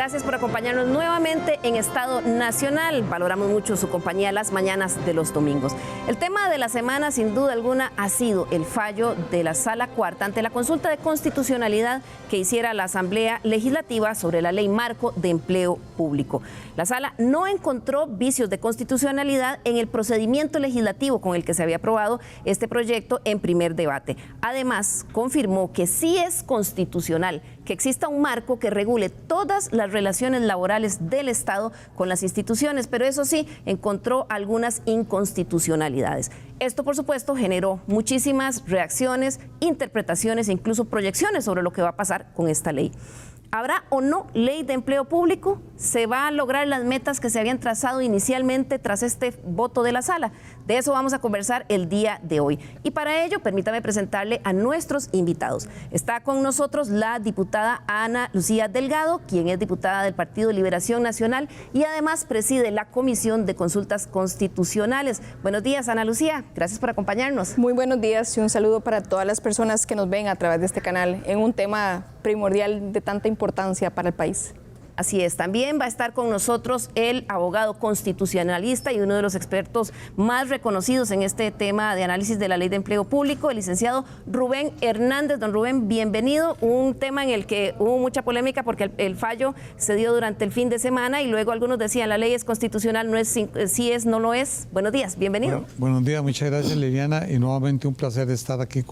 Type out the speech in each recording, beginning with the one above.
Gracias por acompañarnos nuevamente en Estado Nacional. Valoramos mucho su compañía las mañanas de los domingos. El tema de la semana, sin duda alguna, ha sido el fallo de la Sala Cuarta ante la consulta de constitucionalidad que hiciera la Asamblea Legislativa sobre la Ley Marco de Empleo Público. La Sala no encontró vicios de constitucionalidad en el procedimiento legislativo con el que se había aprobado este proyecto en primer debate. Además, confirmó que sí es constitucional que exista un marco que regule todas las relaciones laborales del Estado con las instituciones, pero eso sí, encontró algunas inconstitucionalidades. Esto, por supuesto, generó muchísimas reacciones, interpretaciones e incluso proyecciones sobre lo que va a pasar con esta ley. ¿Habrá o no ley de empleo público? ¿Se va a lograr las metas que se habían trazado inicialmente tras este voto de la Sala? De eso vamos a conversar el día de hoy. Y para ello, permítame presentarle a nuestros invitados. Está con nosotros la diputada Ana Lucía Delgado, quien es diputada del Partido Liberación Nacional y además preside la Comisión de Consultas Constitucionales. Buenos días, Ana Lucía. Gracias por acompañarnos. Muy buenos días y un saludo para todas las personas que nos ven a través de este canal en un tema primordial de tanta importancia para el país. Así es, también va a estar con nosotros el abogado constitucionalista y uno de los expertos más reconocidos en este tema de análisis de la Ley de Empleo Público, el licenciado Rubén Hernández. Don Rubén, bienvenido. Un tema en el que hubo mucha polémica porque el fallo se dio durante el fin de semana y luego algunos decían la ley es constitucional, no es, sí es, no lo es. Buenos días, bienvenido. Bueno, buenos días, muchas gracias, Liliana, y nuevamente un placer estar aquí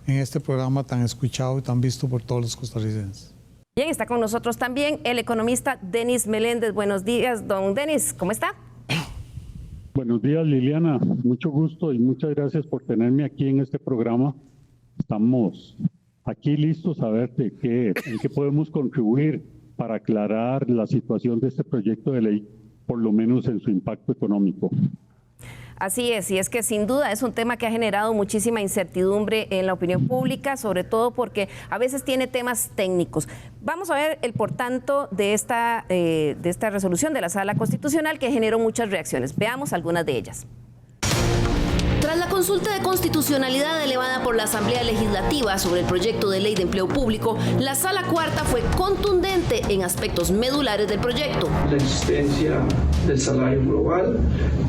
en este programa tan escuchado y tan visto por todos los costarricenses. Bien, está con nosotros también el economista Denis Meléndez. Buenos días, don Denis, ¿cómo está? Buenos días, Liliana. Mucho gusto y muchas gracias por tenerme aquí en este programa. Estamos aquí listos a ver en qué podemos contribuir para aclarar la situación de este proyecto de ley, por lo menos en su impacto económico. Así es, y es que sin duda es un tema que ha generado muchísima incertidumbre en la opinión pública, sobre todo porque a veces tiene temas técnicos. Vamos a ver el por tanto de esta resolución de la Sala Constitucional que generó muchas reacciones. Veamos algunas de ellas. Tras la consulta de constitucionalidad elevada por la Asamblea Legislativa sobre el proyecto de ley de empleo público, la Sala Cuarta fue contundente en aspectos medulares del proyecto. La existencia del salario global,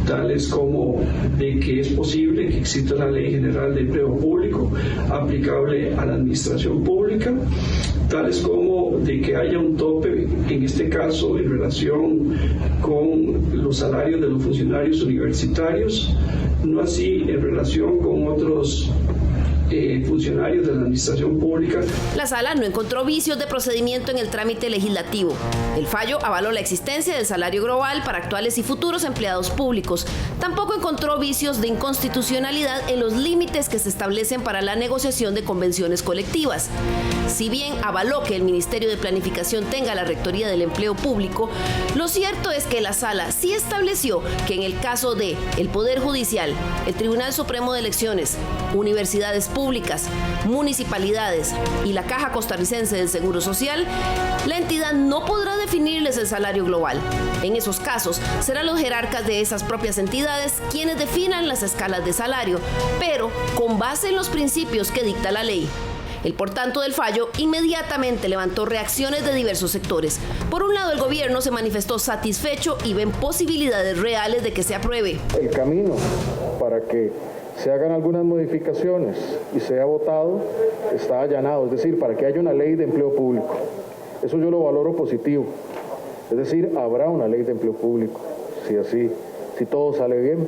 tales como de que es posible que exista la Ley General de Empleo Público aplicable a la administración pública, tales como de que haya un tope, en este caso en relación con los salarios de los funcionarios universitarios, no así en relación con otros funcionarios de la administración pública. La Sala no encontró vicios de procedimiento en el trámite legislativo. El fallo avaló la existencia del salario global para actuales y futuros empleados públicos. Tampoco encontró vicios de inconstitucionalidad en los límites que se establecen para la negociación de convenciones colectivas. Si bien avaló que el Ministerio de Planificación tenga la rectoría del empleo público, lo cierto es que la Sala sí estableció que en el caso de el Poder Judicial, el Tribunal Supremo de Elecciones, universidades públicas, municipalidades y la Caja Costarricense del Seguro Social, la entidad no podrá definirles el salario global. En esos casos, serán los jerarcas de esas propias entidades quienes definan las escalas de salario, pero con base en los principios que dicta la ley. El por tanto del fallo inmediatamente levantó reacciones de diversos sectores. Por un lado, el gobierno se manifestó satisfecho y ven posibilidades reales de que se apruebe. El camino para que se hagan algunas modificaciones y sea votado está allanado, es decir, para que haya una ley de empleo público. Eso yo lo valoro positivo. Es decir, habrá una ley de empleo público, si todo sale bien.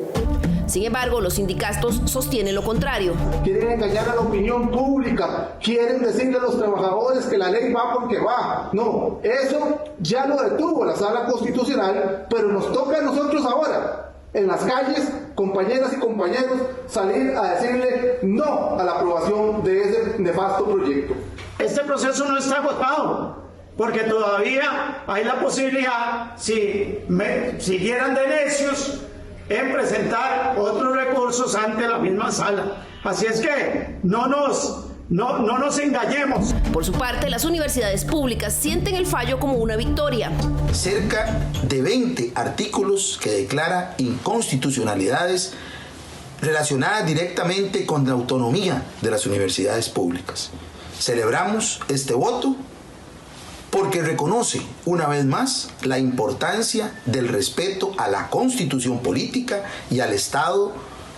Sin embargo, los sindicatos sostienen lo contrario. Quieren engañar a la opinión pública, quieren decirle a los trabajadores que la ley va porque va. No, eso ya lo detuvo la Sala Constitucional, pero nos toca a nosotros ahora, en las calles, compañeras y compañeros, salir a decirle no a la aprobación de ese nefasto proyecto. Este proceso no está agotado, porque todavía hay la posibilidad, si siguieran de necios, en presentar otros recursos ante la misma sala. Así es que no nos engañemos. Por su parte, las universidades públicas sienten el fallo como una victoria. Cerca de 20 artículos que declara inconstitucionalidades relacionadas directamente con la autonomía de las universidades públicas. Celebramos este voto porque reconoce una vez más la importancia del respeto a la Constitución política y al Estado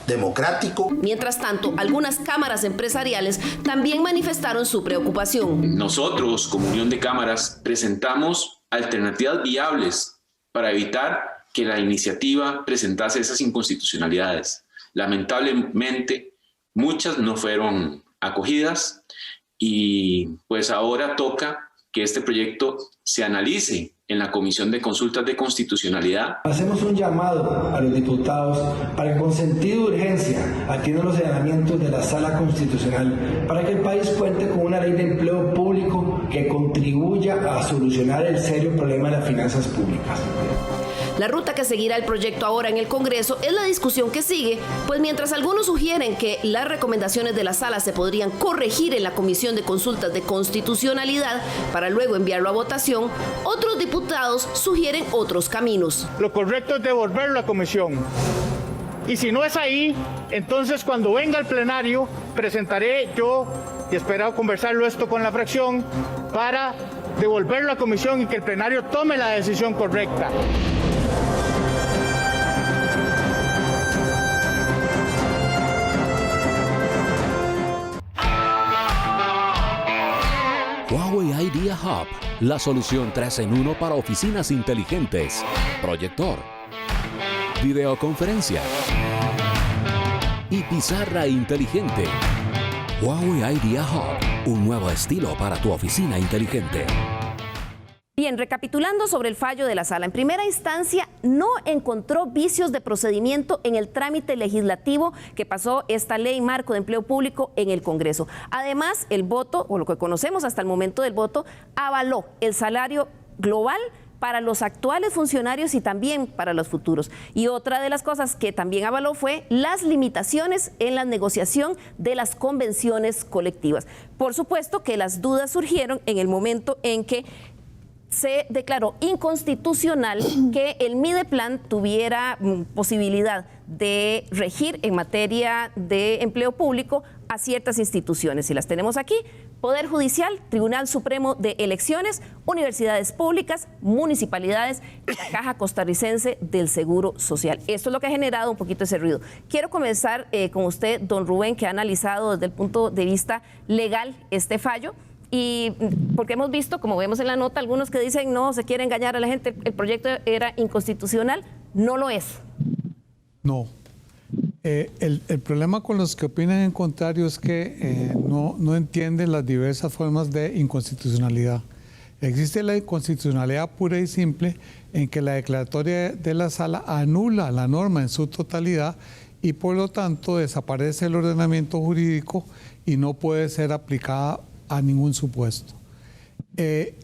democrático. Mientras tanto, algunas cámaras empresariales también manifestaron su preocupación. Nosotros, como Unión de Cámaras, presentamos alternativas viables para evitar que la iniciativa presentase esas inconstitucionalidades. Lamentablemente, muchas no fueron acogidas y pues ahora toca que este proyecto se analice en la Comisión de Consultas de Constitucionalidad. Hacemos un llamado a los diputados para que con sentido de urgencia atiendan los señalamientos de la Sala Constitucional para que el país cuente con una ley de empleo público que contribuya a solucionar el serio problema de las finanzas públicas. La ruta que seguirá el proyecto ahora en el Congreso es la discusión que sigue, pues mientras algunos sugieren que las recomendaciones de la Sala se podrían corregir en la Comisión de Consultas de Constitucionalidad para luego enviarlo a votación, otros diputados sugieren otros caminos. Lo correcto es devolverlo a comisión. Y si no es ahí, entonces cuando venga al plenario presentaré yo, y espero conversarlo esto con la fracción, para devolverlo a comisión y que el plenario tome la decisión correcta. Huawei Idea Hub, la solución 3 en 1 para oficinas inteligentes, proyector, videoconferencia y pizarra inteligente. Huawei Idea Hub, un nuevo estilo para tu oficina inteligente. Bien, recapitulando sobre el fallo de la Sala, en primera instancia no encontró vicios de procedimiento en el trámite legislativo que pasó esta ley marco de empleo público en el Congreso. Además, el voto, o lo que conocemos hasta el momento del voto, avaló el salario global para los actuales funcionarios y también para los futuros. Y otra de las cosas que también avaló fue las limitaciones en la negociación de las convenciones colectivas. Por supuesto que las dudas surgieron en el momento en que se declaró inconstitucional que el Mideplan tuviera posibilidad de regir en materia de empleo público a ciertas instituciones. Y las tenemos aquí: Poder Judicial, Tribunal Supremo de Elecciones, universidades públicas, municipalidades y la Caja Costarricense del Seguro Social. Esto es lo que ha generado un poquito ese ruido. Quiero comenzar con usted, don Rubén, que ha analizado desde el punto de vista legal este fallo. Y porque hemos visto, como vemos en la nota, algunos que dicen no, se quiere engañar a la gente, el proyecto era inconstitucional. No lo es. No. El problema con los que opinan en contrario es que no entienden las diversas formas de inconstitucionalidad. Existe la inconstitucionalidad pura y simple en que la declaratoria de la Sala anula la norma en su totalidad y por lo tanto desaparece el ordenamiento jurídico y no puede ser aplicada a ningún supuesto.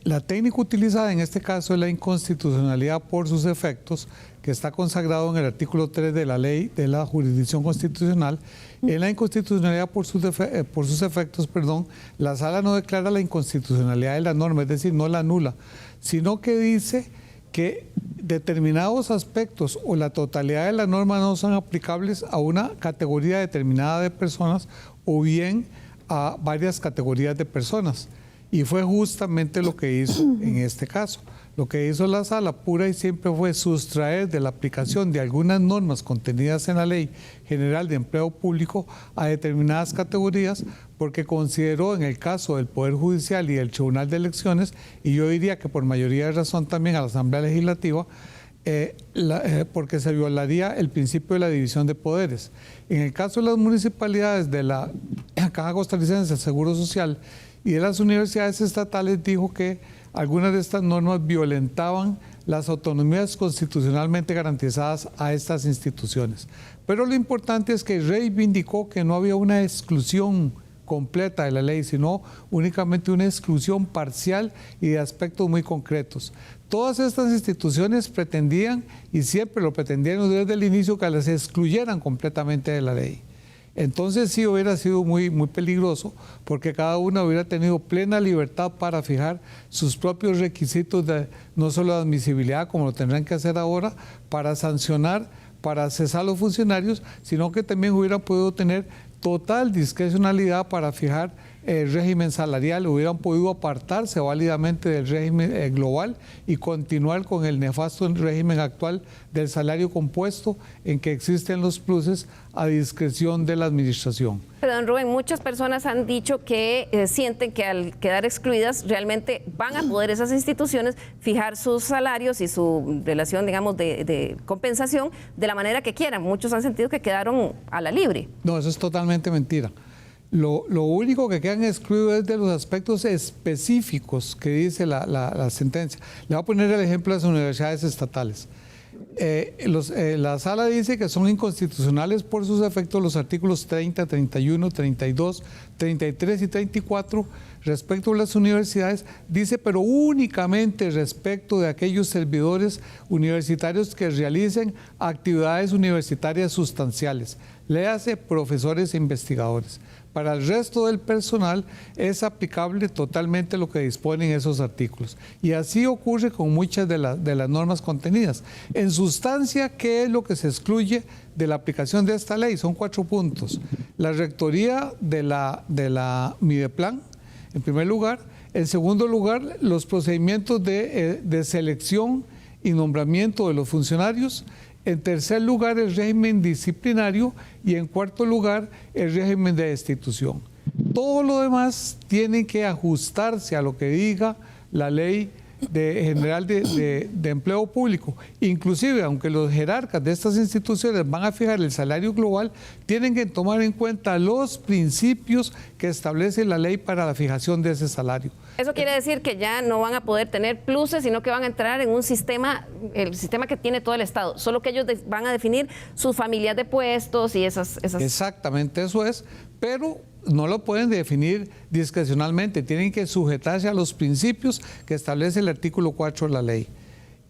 La técnica utilizada en este caso es la inconstitucionalidad por sus efectos, que está consagrado en el artículo 3 de la Ley de la Jurisdicción Constitucional. En la inconstitucionalidad por sus efectos, la Sala no declara la inconstitucionalidad de la norma, es decir, no la anula, sino que dice que determinados aspectos o la totalidad de la norma no son aplicables a una categoría determinada de personas o bien a varias categorías de personas. Y fue justamente lo que hizo en este caso. Lo que hizo la Sala pura y simple fue sustraer de la aplicación de algunas normas contenidas en la Ley General de Empleo Público a determinadas categorías, porque consideró en el caso del Poder Judicial y del Tribunal de Elecciones, y yo diría que por mayoría de razón también a la Asamblea Legislativa, porque se violaría el principio de la división de poderes. En el caso de las municipalidades, de la Caja Costarricense del Seguro Social y de las universidades estatales, dijo que algunas de estas normas violentaban las autonomías constitucionalmente garantizadas a estas instituciones. Pero lo importante es que reivindicó que no había una exclusión completa de la ley, sino únicamente una exclusión parcial y de aspectos muy concretos. Todas estas instituciones pretendían, y siempre lo pretendieron desde el inicio, que las excluyeran completamente de la ley. Entonces sí hubiera sido muy peligroso, porque cada una hubiera tenido plena libertad para fijar sus propios requisitos de no solo de admisibilidad, como lo tendrán que hacer ahora, para sancionar, para cesar a los funcionarios, sino que también hubiera podido tener total discrecionalidad para fijar régimen salarial hubieran podido apartarse válidamente del régimen global y continuar con el nefasto régimen actual del salario compuesto, en que existen los pluses a discreción de la administración. Pero, don Rubén, muchas personas han dicho que sienten que al quedar excluidas realmente van a poder esas instituciones fijar sus salarios y su relación, digamos, de compensación de la manera que quieran. Muchos han sentido que quedaron a la libre. No, eso es totalmente mentira. Lo único que quedan excluidos es de los aspectos específicos que dice la sentencia. Le voy a poner el ejemplo de las universidades estatales. La sala dice que son inconstitucionales por sus efectos los artículos 30, 31, 32, 33 y 34 respecto a las universidades. Dice, pero únicamente respecto de aquellos servidores universitarios que realicen actividades universitarias sustanciales, léase profesores e investigadores. Para el resto del personal es aplicable totalmente lo que disponen esos artículos. Y así ocurre con muchas de las normas contenidas. En sustancia, ¿qué es lo que se excluye de la aplicación de esta ley? Son 4 puntos. La rectoría de la Mideplan, en primer lugar. En segundo lugar, los procedimientos de selección y nombramiento de los funcionarios. En tercer lugar, el régimen disciplinario, y en cuarto lugar, el régimen de destitución. Todo lo demás tiene que ajustarse a lo que diga la ley general de empleo público. Inclusive, aunque los jerarcas de estas instituciones van a fijar el salario global, tienen que tomar en cuenta los principios que establece la ley para la fijación de ese salario. Eso quiere decir que ya no van a poder tener pluses, sino que van a entrar en un sistema, el sistema que tiene todo el Estado, solo que ellos van a definir sus familias de puestos y esas... Exactamente, eso es, pero no lo pueden definir discrecionalmente, tienen que sujetarse a los principios que establece el artículo 4 de la ley.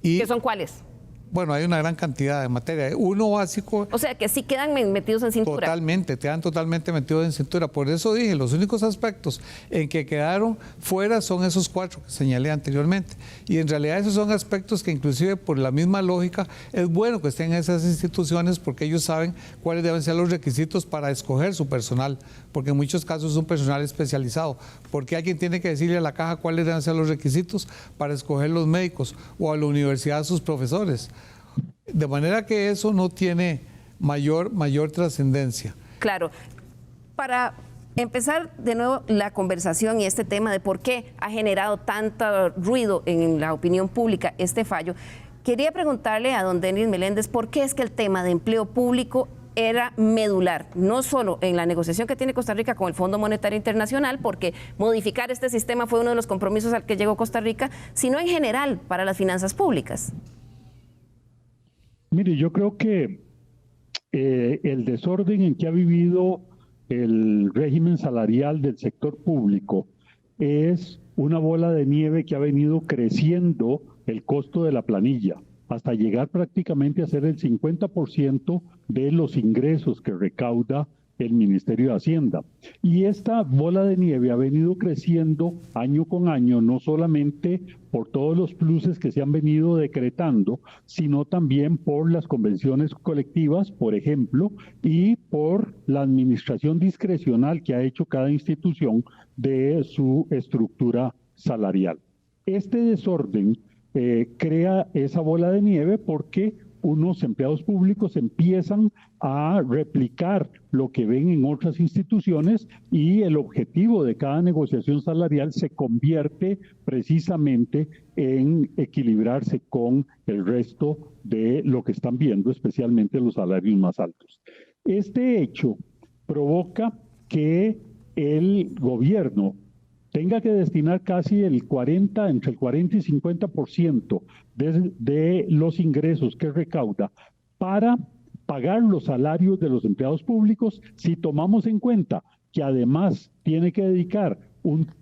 ¿Qué son cuáles? Bueno, hay una gran cantidad de materia. Uno básico... O sea, que sí quedan metidos en cintura. Totalmente, quedan totalmente metidos en cintura. Por eso dije, los únicos aspectos en que quedaron fuera son esos 4 que señalé anteriormente. Y en realidad esos son aspectos que inclusive por la misma lógica es bueno que estén en esas instituciones, porque ellos saben cuáles deben ser los requisitos para escoger su personal, porque en muchos casos es un personal especializado. Porque alguien tiene que decirle a la caja cuáles deben ser los requisitos para escoger los médicos, o a la universidad sus profesores. De manera que eso no tiene mayor trascendencia. Claro. Para empezar de nuevo la conversación y este tema de por qué ha generado tanto ruido en la opinión pública este fallo, quería preguntarle a don Denis Meléndez por qué es que el tema de empleo público era medular, no solo en la negociación que tiene Costa Rica con el Fondo Monetario Internacional, porque modificar este sistema fue uno de los compromisos al que llegó Costa Rica, sino en general para las finanzas públicas. Mire, yo creo que el desorden en que ha vivido el régimen salarial del sector público es una bola de nieve que ha venido creciendo el costo de la planilla, hasta llegar prácticamente a ser el 50% de los ingresos que recauda el Ministerio de Hacienda. Y esta bola de nieve ha venido creciendo año con año, no solamente por todos los pluses que se han venido decretando, sino también por las convenciones colectivas, por ejemplo, y por la administración discrecional que ha hecho cada institución de su estructura salarial. Este desorden crea esa bola de nieve porque unos empleados públicos empiezan a replicar lo que ven en otras instituciones, y el objetivo de cada negociación salarial se convierte precisamente en equilibrarse con el resto de lo que están viendo, especialmente los salarios más altos. Este hecho provoca que el gobierno tenga que destinar casi entre el 40 y 50% de los ingresos que recauda para pagar los salarios de los empleados públicos, si tomamos en cuenta que además tiene que dedicar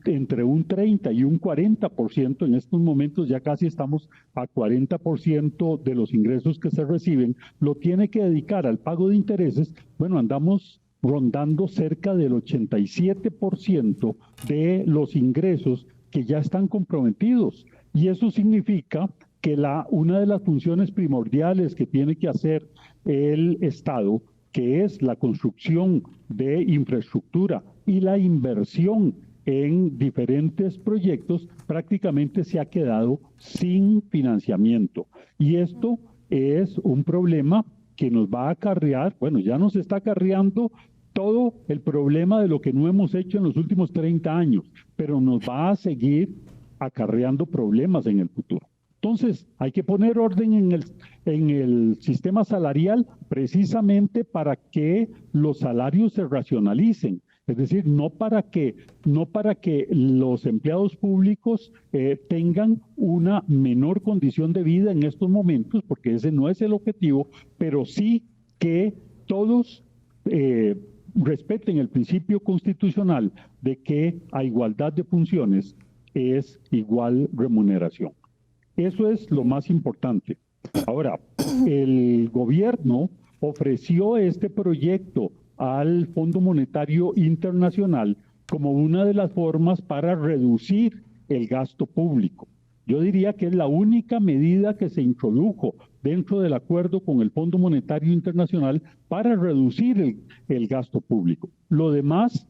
entre un 30 y un 40%, en estos momentos ya casi estamos a 40% de los ingresos que se reciben, lo tiene que dedicar al pago de intereses. Bueno, andamos rondando cerca del 87% de los ingresos que ya están comprometidos. Y eso significa que una de las funciones primordiales que tiene que hacer el Estado que es la construcción de infraestructura y la inversión en diferentes proyectos, prácticamente se ha quedado sin financiamiento. Y esto es un problema que nos va a acarrear, bueno, ya nos está acarreando todo el problema de lo que no hemos hecho en los últimos 30 años, pero nos va a seguir acarreando problemas en el futuro. Entonces, hay que poner orden en el sistema salarial precisamente para que los salarios se racionalicen. Es decir, no para que los empleados públicos tengan una menor condición de vida en estos momentos, porque ese no es el objetivo, pero sí que todos respeten el principio constitucional de que a igualdad de funciones es igual remuneración. Eso es lo más importante. Ahora, el gobierno ofreció este proyecto al Fondo Monetario Internacional como una de las formas para reducir el gasto público. Yo diría que es la única medida que se introdujo dentro del acuerdo con el Fondo Monetario Internacional para reducir el gasto público. Lo demás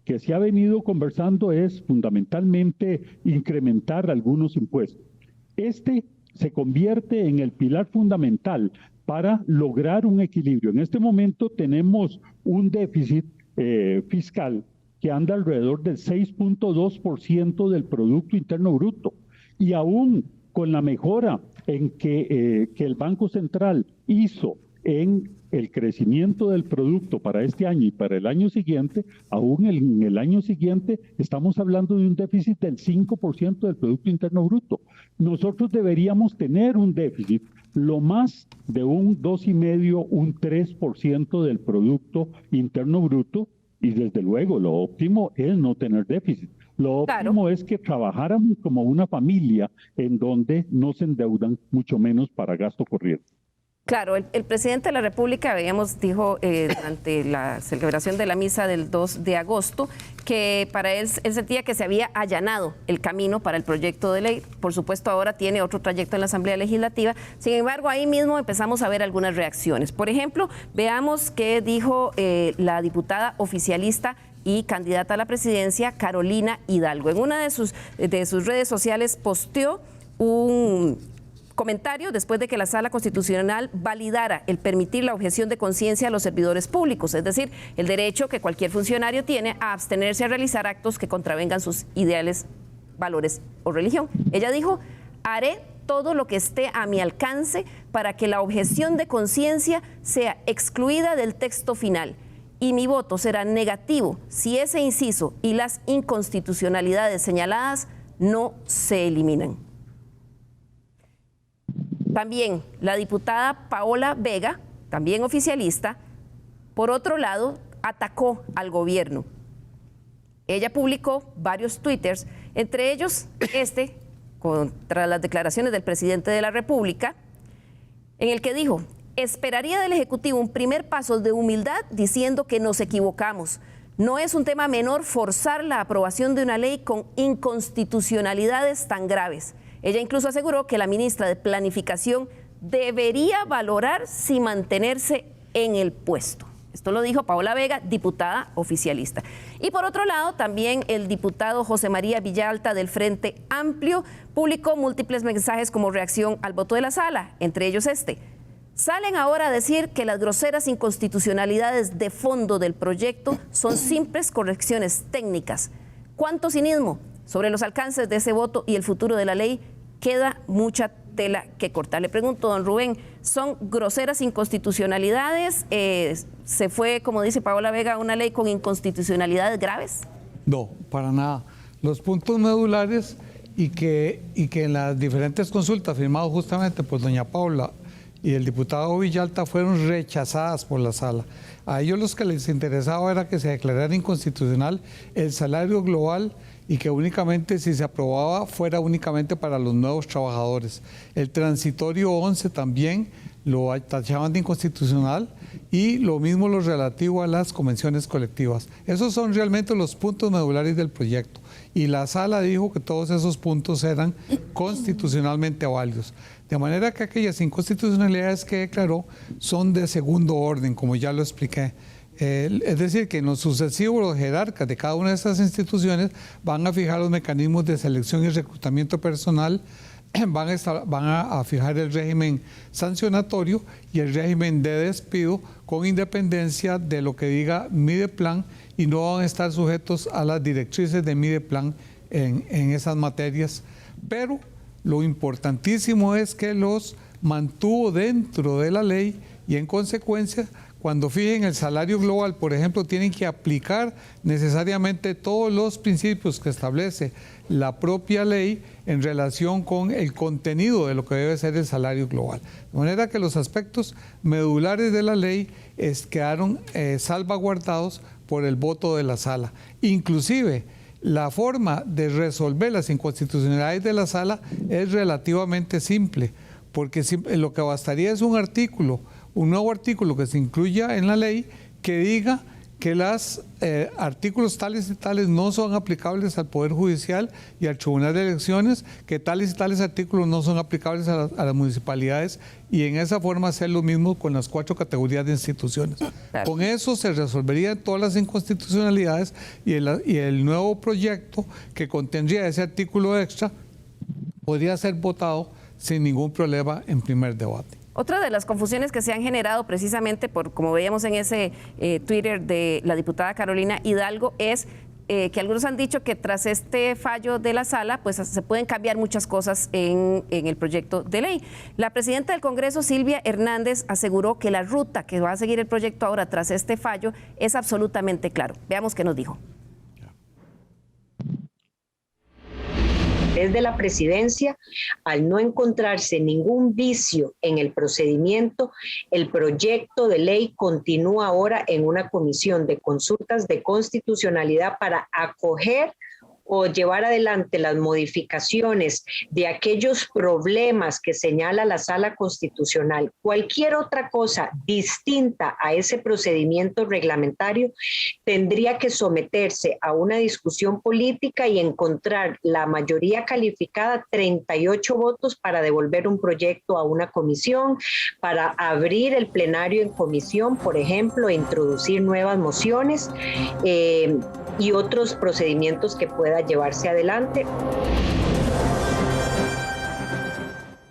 que se ha venido conversando es fundamentalmente incrementar algunos impuestos. Este se convierte en el pilar fundamental para lograr un equilibrio. En este momento tenemos un déficit fiscal que anda alrededor del 6.2% del Producto Interno Bruto. Y aún con la mejora en que el Banco Central hizo en el crecimiento del producto para este año y para el año siguiente, aún en el año siguiente estamos hablando de un déficit del 5% del Producto Interno Bruto. Nosotros deberíamos tener un déficit lo más de un 2,5%, un 3% del Producto Interno Bruto, y desde luego lo óptimo es no tener déficit. Lo óptimo es que trabajáramos como una familia en donde no se endeudan, mucho menos para gasto corriente. Claro, el presidente de la República, dijo durante la celebración de la misa del 2 de agosto que para él sentía que se había allanado el camino para el proyecto de ley. Por supuesto, ahora tiene otro trayecto en la Asamblea Legislativa. Sin embargo, ahí mismo empezamos a ver algunas reacciones. Por ejemplo, veamos qué dijo la diputada oficialista y candidata a la presidencia, Carolina Hidalgo. En una de sus redes sociales posteó un comentario después de que la Sala Constitucional validara el permitir la objeción de conciencia a los servidores públicos, es decir, el derecho que cualquier funcionario tiene a abstenerse a realizar actos que contravengan sus ideales, valores o religión. Ella dijo: haré todo lo que esté a mi alcance para que la objeción de conciencia sea excluida del texto final, y mi voto será negativo si ese inciso y las inconstitucionalidades señaladas no se eliminan. También la diputada Paola Vega, también oficialista, por otro lado, atacó al gobierno. Ella publicó varios twitters, entre ellos contra las declaraciones del presidente de la República, en el que dijo: esperaría del Ejecutivo un primer paso de humildad diciendo que nos equivocamos. No es un tema menor forzar la aprobación de una ley con inconstitucionalidades tan graves. Ella incluso aseguró que la ministra de Planificación debería valorar si mantenerse en el puesto. Esto lo dijo Paola Vega, diputada oficialista. Y por otro lado, también el diputado José María Villalta del Frente Amplio publicó múltiples mensajes como reacción al voto de la sala, entre ellos salen ahora a decir que las groseras inconstitucionalidades de fondo del proyecto son simples correcciones técnicas. ¿Cuánto cinismo? Sobre los alcances de ese voto y el futuro de la ley queda mucha tela que cortar. Le pregunto, don Rubén, ¿son groseras inconstitucionalidades? ¿Se fue, como dice Paola Vega, a una ley con inconstitucionalidades graves? No, para nada. Los puntos medulares y que en las diferentes consultas firmadas justamente por doña Paula y el diputado Villalta fueron rechazadas por la sala. A ellos los que les interesaba era que se declarara inconstitucional el salario global y que únicamente, si se aprobaba, fuera únicamente para los nuevos trabajadores. El transitorio 11 también lo tachaban de inconstitucional, y lo mismo lo relativo a las convenciones colectivas. Esos son realmente los puntos medulares del proyecto, y la sala dijo que todos esos puntos eran constitucionalmente válidos. De manera que aquellas inconstitucionalidades que declaró son de segundo orden, como ya lo expliqué. Es decir, que en lo sucesivo los jerarcas de cada una de estas instituciones van a fijar los mecanismos de selección y reclutamiento personal, van a fijar el régimen sancionatorio y el régimen de despido con independencia de lo que diga Mideplan, y no van a estar sujetos a las directrices de Mideplan en esas materias. Pero lo importantísimo es que los mantuvo dentro de la ley, y en consecuencia, cuando fijen el salario global, por ejemplo, tienen que aplicar necesariamente todos los principios que establece la propia ley en relación con el contenido de lo que debe ser el salario global. De manera que los aspectos medulares de la ley quedaron salvaguardados por el voto de la sala. Inclusive, la forma de resolver las inconstitucionalidades de la sala es relativamente simple, porque lo que bastaría es un nuevo artículo que se incluya en la ley que diga que los artículos tales y tales no son aplicables al Poder Judicial y al Tribunal de Elecciones, que tales y tales artículos no son aplicables a las municipalidades, y en esa forma hacer lo mismo con las 4 categorías de instituciones. Claro. Con eso se resolverían todas las inconstitucionalidades, y el nuevo proyecto que contendría ese artículo extra podría ser votado sin ningún problema en primer debate. Otra de las confusiones que se han generado precisamente por, como veíamos en ese Twitter de la diputada Carolina Hidalgo, es que algunos han dicho que tras este fallo de la sala, pues se pueden cambiar muchas cosas en el proyecto de ley. La presidenta del Congreso, Silvia Hernández, aseguró que la ruta que va a seguir el proyecto ahora tras este fallo es absolutamente claro. Veamos qué nos dijo. Desde la presidencia, al no encontrarse ningún vicio en el procedimiento, el proyecto de ley continúa ahora en una comisión de consultas de constitucionalidad para acoger o llevar adelante las modificaciones de aquellos problemas que señala la Sala Constitucional. Cualquier otra cosa distinta a ese procedimiento reglamentario tendría que someterse a una discusión política y encontrar la mayoría calificada, 38 votos, para devolver un proyecto a una comisión, para abrir el plenario en comisión, por ejemplo, e introducir nuevas mociones y otros procedimientos que pueda llevarse adelante.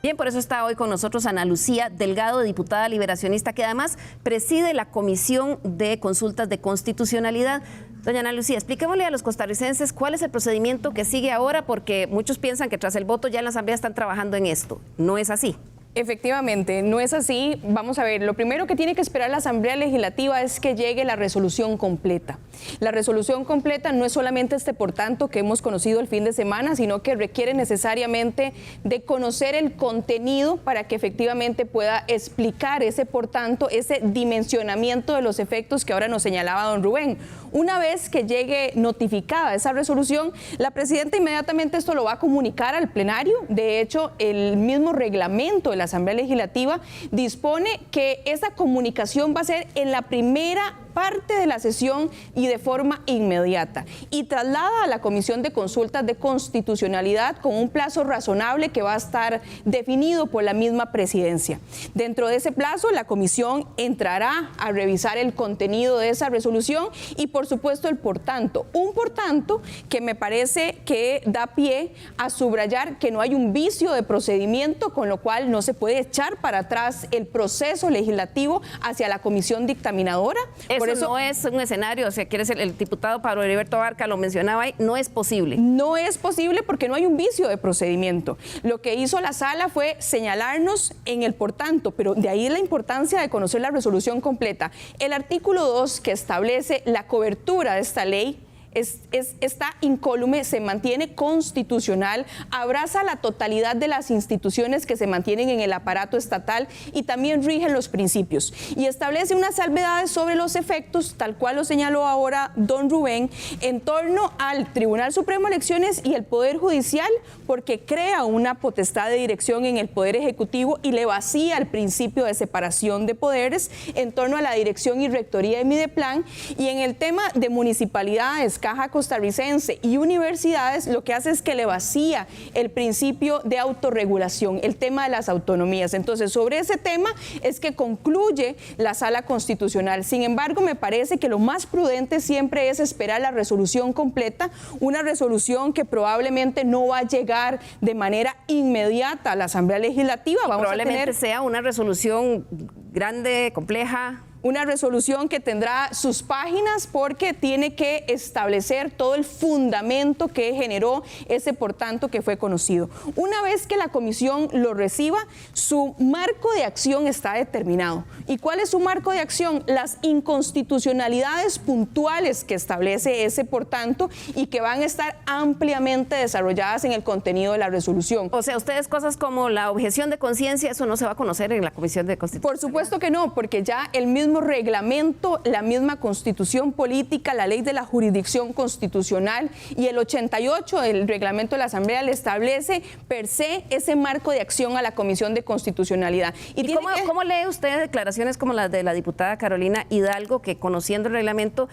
Bien, por eso está hoy con nosotros Ana Lucía Delgado, diputada liberacionista, que además preside la Comisión de Consultas de Constitucionalidad. Doña Ana Lucía, expliquémosle a los costarricenses cuál es el procedimiento que sigue ahora, porque muchos piensan que tras el voto ya en la Asamblea están trabajando en esto. No es así. Efectivamente, no es así. Vamos a ver, lo primero que tiene que esperar la Asamblea Legislativa es que llegue la resolución completa. La resolución completa no es solamente por tanto que hemos conocido el fin de semana, sino que requiere necesariamente de conocer el contenido para que efectivamente pueda explicar ese por tanto, ese dimensionamiento de los efectos que ahora nos señalaba don Rubén. Una vez que llegue notificada esa resolución, la presidenta inmediatamente esto lo va a comunicar al plenario. De hecho, el mismo reglamento de la Asamblea Legislativa dispone que esa comunicación va a ser en la primera parte de la sesión y de forma inmediata, y traslada a la Comisión de Consultas de Constitucionalidad con un plazo razonable que va a estar definido por la misma presidencia. Dentro de ese plazo, la comisión entrará a revisar el contenido de esa resolución y, por supuesto, el por tanto. Un por tanto que me parece que da pie a subrayar que no hay un vicio de procedimiento, con lo cual no se puede echar para atrás el proceso legislativo hacia la comisión dictaminadora. Por eso no es un escenario, o sea, el diputado Pablo Heriberto Abarca lo mencionaba ahí, no es posible. No es posible porque no hay un vicio de procedimiento. Lo que hizo la sala fue señalarnos en el por tanto, pero de ahí la importancia de conocer la resolución completa. El artículo 2, que establece la cobertura de esta ley, está incólume, se mantiene constitucional, abraza la totalidad de las instituciones que se mantienen en el aparato estatal y también rige los principios. Y establece unas salvedades sobre los efectos, tal cual lo señaló ahora don Rubén, en torno al Tribunal Supremo de Elecciones y el Poder Judicial, porque crea una potestad de dirección en el Poder Ejecutivo y le vacía el principio de separación de poderes en torno a la dirección y rectoría de Mideplan. Y en el tema de municipalidades, Caja Costarricense y universidades, lo que hace es que le vacía el principio de autorregulación, el tema de las autonomías. Entonces, sobre ese tema es que concluye la Sala Constitucional. Sin embargo, me parece que lo más prudente siempre es esperar la resolución completa, una resolución que probablemente no va a llegar de manera inmediata a la Asamblea Legislativa. Probablemente sea una resolución grande, compleja. Una resolución que tendrá sus páginas porque tiene que establecer todo el fundamento que generó ese por tanto que fue conocido. Una vez que la comisión lo reciba, su marco de acción está determinado. ¿Y cuál es su marco de acción? Las inconstitucionalidades puntuales que establece ese por tanto y que van a estar ampliamente desarrolladas en el contenido de la resolución. O sea, ustedes cosas como la objeción de conciencia, eso no se va a conocer en la Comisión de Constitución. Por supuesto que no, porque ya el mismo reglamento, la misma constitución política, la ley de la jurisdicción constitucional y el 88 del reglamento de la Asamblea le establece per se ese marco de acción a la Comisión de Constitucionalidad. ¿Y cómo lee usted declaraciones como las de la diputada Carolina Hidalgo, que conociendo el reglamento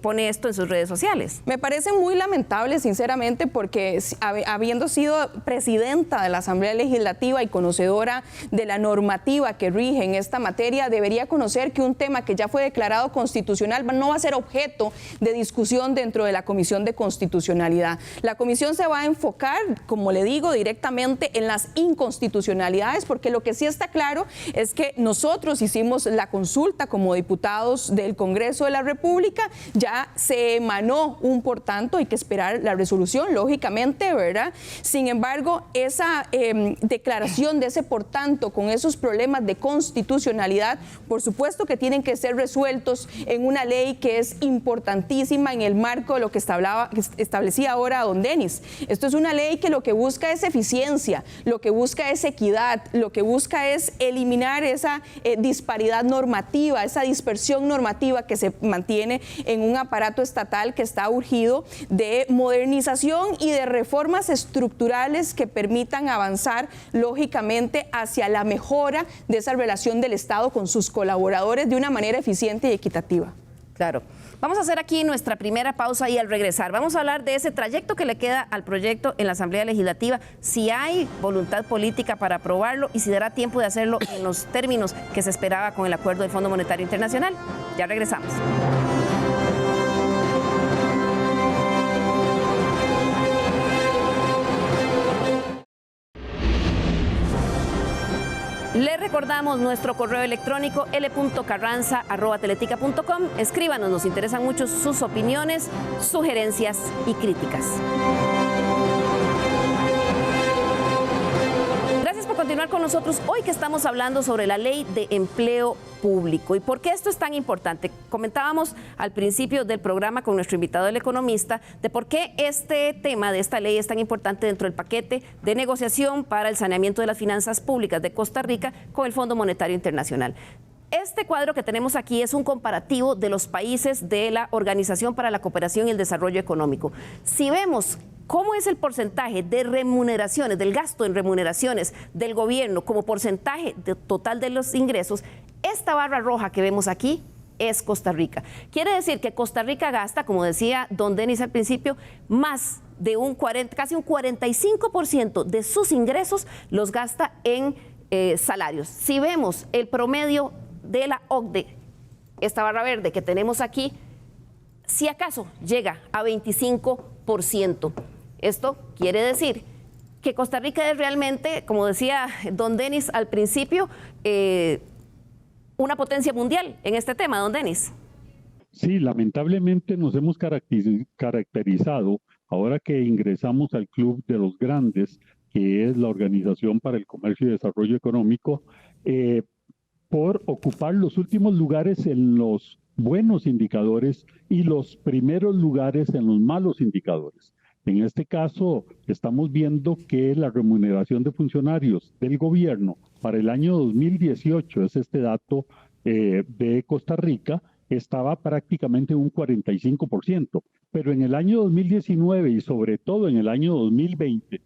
pone esto en sus redes sociales? Me parece muy lamentable, sinceramente, porque habiendo sido presidenta de la Asamblea Legislativa y conocedora de la normativa que rige en esta materia, debería conocer que un tema que ya fue declarado constitucional no va a ser objeto de discusión dentro de la Comisión de Constitucionalidad. La comisión se va a enfocar, como le digo, directamente en las inconstitucionalidades, porque lo que sí está claro es que nosotros hicimos la consulta como diputados del Congreso de la República, ya se emanó un por tanto, hay que esperar la resolución, lógicamente, ¿verdad? Sin embargo, esa declaración de ese por tanto con esos problemas de constitucionalidad, por supuesto que tienen que ser resueltos en una ley que es importantísima en el marco de lo que establecía ahora don Denis. Esto es una ley que lo que busca es eficiencia, lo que busca es equidad, lo que busca es eliminar esa disparidad normativa, esa dispersión normativa que se mantiene en un aparato estatal que está urgido de modernización y de reformas estructurales que permitan avanzar lógicamente hacia la mejora de esa relación del Estado con sus colaboradores de una manera eficiente y equitativa. Claro. Vamos a hacer aquí nuestra primera pausa y al regresar vamos a hablar de ese trayecto que le queda al proyecto en la Asamblea Legislativa, si hay voluntad política para aprobarlo y si dará tiempo de hacerlo en los términos que se esperaba con el acuerdo del Fondo Monetario Internacional. Ya regresamos. Le recordamos nuestro correo electrónico l.carranza@teletica.com. Escríbanos, nos interesan mucho sus opiniones, sugerencias y críticas. Gracias por continuar con nosotros hoy que estamos hablando sobre la ley de empleo público. ¿Y por qué esto es tan importante? Comentábamos al principio del programa con nuestro invitado, el economista, de por qué este tema de esta ley es tan importante dentro del paquete de negociación para el saneamiento de las finanzas públicas de Costa Rica con el Fondo Monetario Internacional. Este cuadro que tenemos aquí es un comparativo de los países de la Organización para la Cooperación y el Desarrollo Económico. Si vemos cómo es el porcentaje de remuneraciones, del gasto en remuneraciones del gobierno como porcentaje total de los ingresos, esta barra roja que vemos aquí es Costa Rica. Quiere decir que Costa Rica gasta, como decía don Denis al principio, más de casi un 45% de sus ingresos los gasta en salarios. Si vemos el promedio de la OCDE, esta barra verde que tenemos aquí, si acaso llega a 25%. Esto quiere decir que Costa Rica es realmente, como decía don Denis al principio, una potencia mundial en este tema, don Denis. Sí, lamentablemente nos hemos caracterizado, ahora que ingresamos al club de los grandes, que es la Organización para el Comercio y Desarrollo Económico, por ocupar los últimos lugares en los buenos indicadores y los primeros lugares en los malos indicadores. En este caso, estamos viendo que la remuneración de funcionarios del gobierno para el año 2018, es este dato de Costa Rica, estaba prácticamente un 45%, pero en el año 2019 y sobre todo en el año 2020,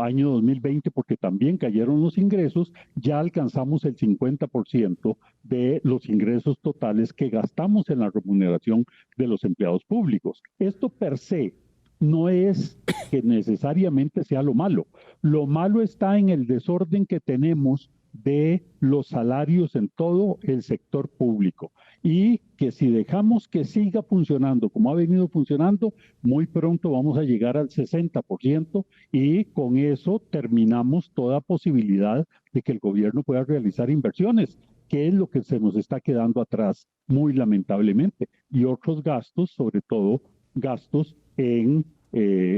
año 2020 porque también cayeron los ingresos, ya alcanzamos el 50% de los ingresos totales que gastamos en la remuneración de los empleados públicos. Esto per se no es que necesariamente sea lo malo. Lo malo está en el desorden que tenemos de los salarios en todo el sector público y que si dejamos que siga funcionando como ha venido funcionando, muy pronto vamos a llegar al 60% y con eso terminamos toda posibilidad de que el gobierno pueda realizar inversiones, que es lo que se nos está quedando atrás muy lamentablemente, y otros gastos, sobre todo gastos en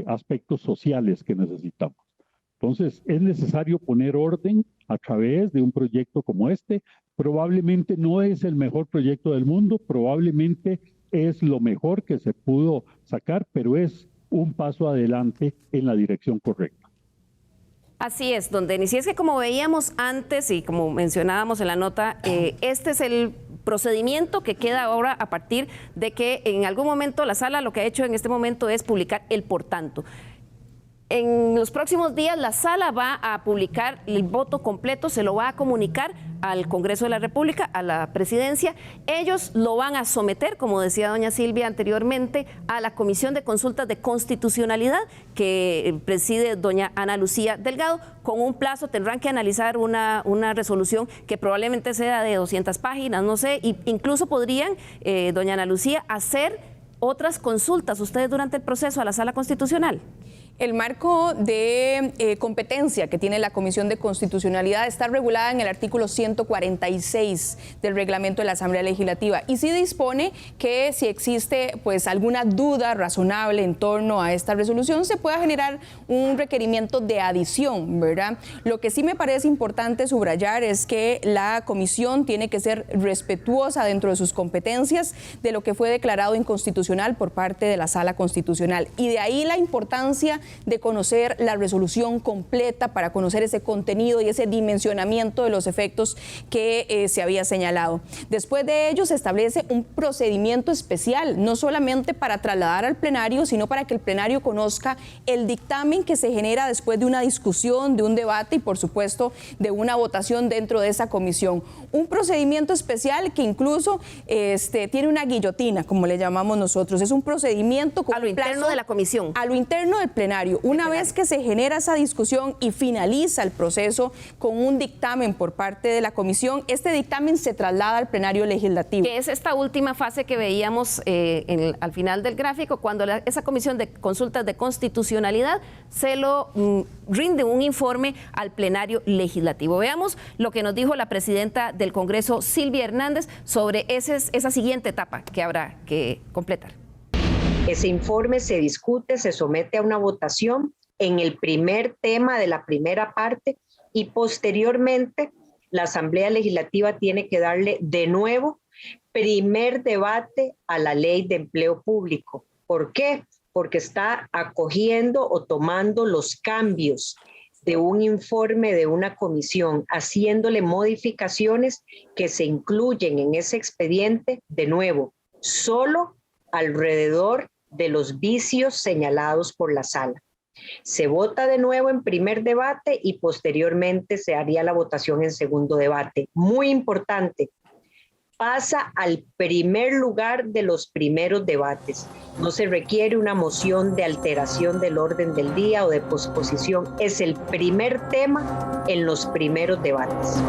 aspectos sociales que necesitamos. Entonces, es necesario poner orden a través de un proyecto como este. Probablemente no es el mejor proyecto del mundo, probablemente es lo mejor que se pudo sacar, pero es un paso adelante en la dirección correcta. Así es, don Denis. Y es que como veíamos antes y como mencionábamos en la nota, este es el procedimiento que queda ahora a partir de que en algún momento la sala lo que ha hecho en este momento es publicar el por tanto. En los próximos días la sala va a publicar el voto completo, se lo va a comunicar al Congreso de la República, a la presidencia. Ellos lo van a someter, como decía doña Silvia anteriormente, a la Comisión de Consultas de Constitucionalidad que preside doña Ana Lucía Delgado. Con un plazo tendrán que analizar una resolución que probablemente sea de 200 páginas, no sé, e incluso podrían, doña Ana Lucía, hacer otras consultas ustedes durante el proceso a la Sala Constitucional. El marco de competencia que tiene la Comisión de Constitucionalidad está regulada en el artículo 146 del reglamento de la Asamblea Legislativa y sí dispone que si existe pues alguna duda razonable en torno a esta resolución se pueda generar un requerimiento de adición, ¿verdad? Lo que sí me parece importante subrayar es que la comisión tiene que ser respetuosa dentro de sus competencias de lo que fue declarado inconstitucional por parte de la Sala Constitucional y de ahí la importancia de conocer la resolución completa para conocer ese contenido y ese dimensionamiento de los efectos que se había señalado. Después de ello se establece un procedimiento especial, no solamente para trasladar al plenario, sino para que el plenario conozca el dictamen que se genera después de una discusión, de un debate y por supuesto de una votación dentro de esa comisión. Un procedimiento especial que incluso tiene una guillotina, como le llamamos nosotros. Es un procedimiento con a lo interno de la comisión. A lo interno del plenario. Una vez que se genera esa discusión y finaliza el proceso con un dictamen por parte de la comisión, este dictamen se traslada al plenario legislativo. Que es esta última fase que veíamos al final del gráfico, cuando esa comisión de consultas de constitucionalidad se lo rinde un informe al plenario legislativo. Veamos lo que nos dijo la presidenta del Congreso, Silvia Hernández, sobre esa siguiente etapa que habrá que completar. Ese informe se discute, se somete a una votación en el primer tema de la primera parte y posteriormente la Asamblea Legislativa tiene que darle de nuevo primer debate a la Ley de Empleo Público. ¿Por qué? Porque está acogiendo o tomando los cambios de un informe de una comisión, haciéndole modificaciones que se incluyen en ese expediente de nuevo, solo alrededor de los vicios señalados por la sala. Se vota de nuevo en primer debate y posteriormente se haría la votación en segundo debate. Muy importante, pasa al primer lugar de los primeros debates. No se requiere una moción de alteración del orden del día o de posposición. Es el primer tema en los primeros debates.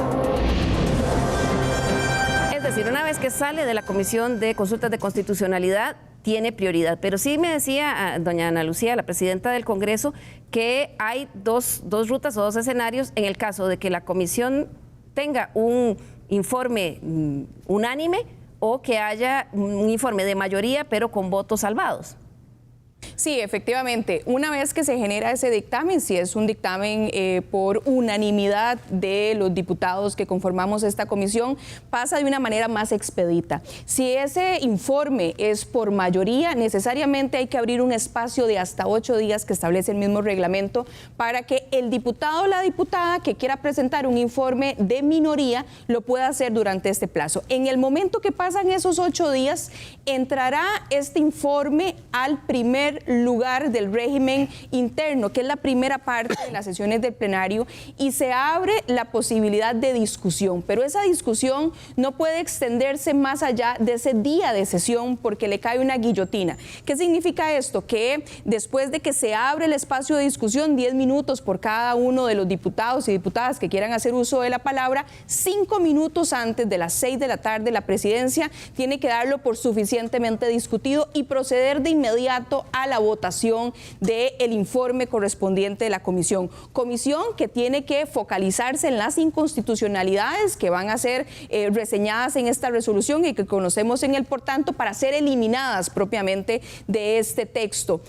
Es decir, una vez que sale de la Comisión de Consultas de Constitucionalidad, tiene prioridad. Pero sí me decía doña Ana Lucía, la presidenta del Congreso, que hay dos rutas o dos escenarios en el caso de que la comisión tenga un informe unánime o que haya un informe de mayoría pero con votos salvados. Sí, efectivamente. Una vez que se genera ese dictamen, si es un dictamen por unanimidad de los diputados que conformamos esta comisión, pasa de una manera más expedita. Si ese informe es por mayoría, necesariamente hay que abrir un espacio de hasta 8 días que establece el mismo reglamento para que el diputado o la diputada que quiera presentar un informe de minoría lo pueda hacer durante este plazo. En el momento que pasan esos 8 días, entrará este informe al primer lugar del régimen interno, que es la primera parte de las sesiones del plenario, y se abre la posibilidad de discusión, pero esa discusión no puede extenderse más allá de ese día de sesión porque le cae una guillotina. ¿Qué significa esto? Que después de que se abre el espacio de discusión, 10 minutos por cada uno de los diputados y diputadas que quieran hacer uso de la palabra, 5 minutos antes de las 6 de la tarde, la presidencia tiene que darlo por suficientemente discutido y proceder de inmediato a la votación del informe correspondiente de la comisión. Comisión que tiene que focalizarse en las inconstitucionalidades que van a ser reseñadas en esta resolución y que conocemos en el por tanto para ser eliminadas propiamente de este texto.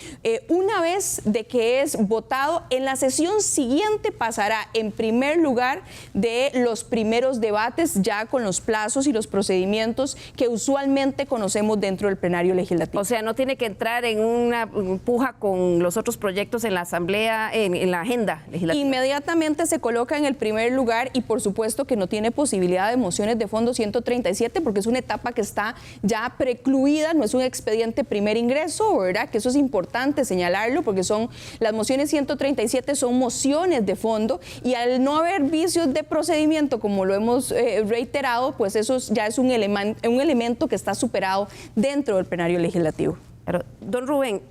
Una vez de que es votado, en la sesión siguiente pasará en primer lugar de los primeros debates ya con los plazos y los procedimientos que usualmente conocemos dentro del plenario legislativo. O sea, no tiene que entrar en una puja con los otros proyectos en la asamblea, en la agenda legislativa. Inmediatamente se coloca en el primer lugar y por supuesto que no tiene posibilidad de mociones de fondo 137 porque es una etapa que está ya precluida, no es un expediente primer ingreso, ¿verdad? Que eso es importante señalarlo porque son las mociones 137 son mociones de fondo y al no haber vicios de procedimiento como lo hemos reiterado, pues eso ya es un elemento que está superado dentro del plenario legislativo. Pero, don Rubén,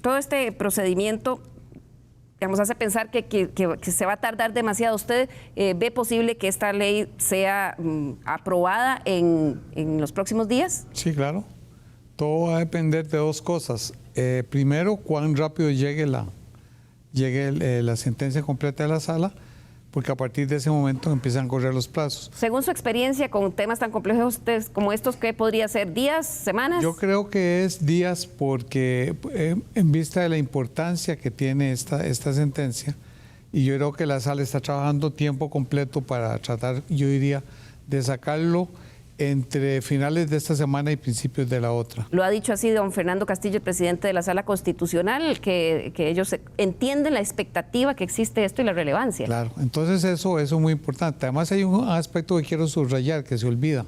todo este procedimiento, digamos, hace pensar que se va a tardar demasiado. ¿Usted ve posible que esta ley sea aprobada en los próximos días? Sí, claro. Todo va a depender de dos cosas. Primero, cuán rápido llegue la sentencia completa de la sala, porque a partir de ese momento empiezan a correr los plazos. Según su experiencia con temas tan complejos como estos, ¿qué podría ser? ¿Días? ¿Semanas? Yo creo que es días porque en vista de la importancia que tiene esta sentencia, y yo creo que la sala está trabajando tiempo completo para tratar, yo diría, de sacarlo entre finales de esta semana y principios de la otra. Lo ha dicho así don Fernando Castillo, el presidente de la Sala Constitucional, que ellos entienden la expectativa que existe esto y la relevancia. Claro, entonces eso es muy importante. Además hay un aspecto que quiero subrayar, que se olvida.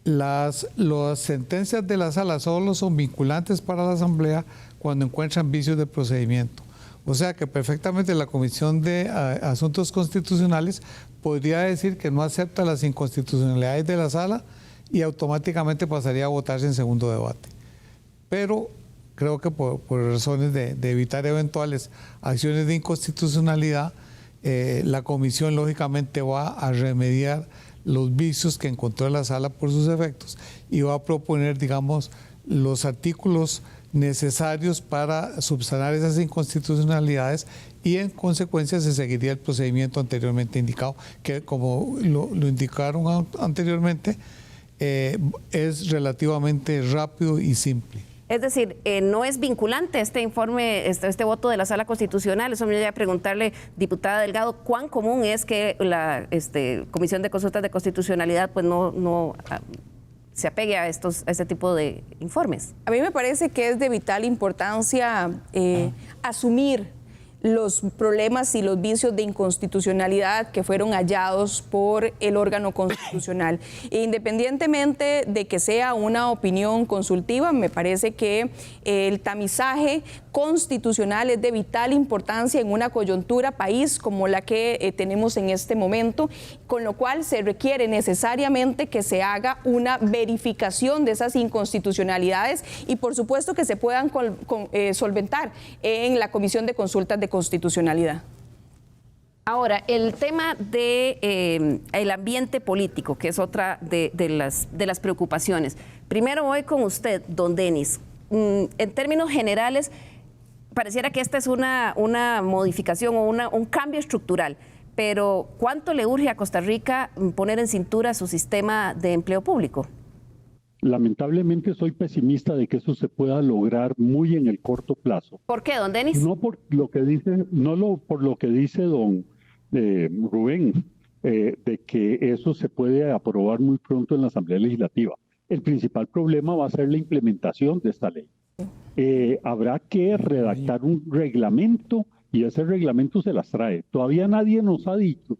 Las sentencias de la Sala solo son vinculantes para la Asamblea cuando encuentran vicios de procedimiento. O sea que perfectamente la Comisión de Asuntos Constitucionales podría decir que no acepta las inconstitucionalidades de la sala y automáticamente pasaría a votarse en segundo debate. Pero creo que por razones de evitar eventuales acciones de inconstitucionalidad, la comisión lógicamente va a remediar los vicios que encontró la sala por sus efectos y va a proponer, digamos, los artículos necesarios para subsanar esas inconstitucionalidades y en consecuencia se seguiría el procedimiento anteriormente indicado, que como lo indicaron anteriormente, es relativamente rápido y simple. Es decir, no es vinculante este informe, este voto de la Sala Constitucional. Eso me voy a preguntarle, diputada Delgado, ¿cuán común es que la Comisión de Consultas de Constitucionalidad pues no se apegue a este tipo de informes? A mí me parece que es de vital importancia asumir los problemas y los vicios de inconstitucionalidad que fueron hallados por el órgano constitucional. Independientemente de que sea una opinión consultiva, me parece que el tamizaje constitucional es de vital importancia en una coyuntura país como la que tenemos en este momento, con lo cual se requiere necesariamente que se haga una verificación de esas inconstitucionalidades y por supuesto que se puedan solventar en la Comisión de Consultas de Constitucionalidad. Ahora, el tema de el ambiente político, que es otra de las preocupaciones. Primero voy con usted, don Denis. En términos generales, pareciera que esta es una modificación o un cambio estructural, pero ¿cuánto le urge a Costa Rica poner en cintura su sistema de empleo público? lamentablemente soy pesimista de que eso se pueda lograr muy en el corto plazo. ¿Por qué, don Denis? No por lo que dice, por lo que dice don Rubén, de que eso se puede aprobar muy pronto en la Asamblea Legislativa. El principal problema va a ser la implementación de esta ley. Habrá que redactar un reglamento y ese reglamento se las trae. Todavía nadie nos ha dicho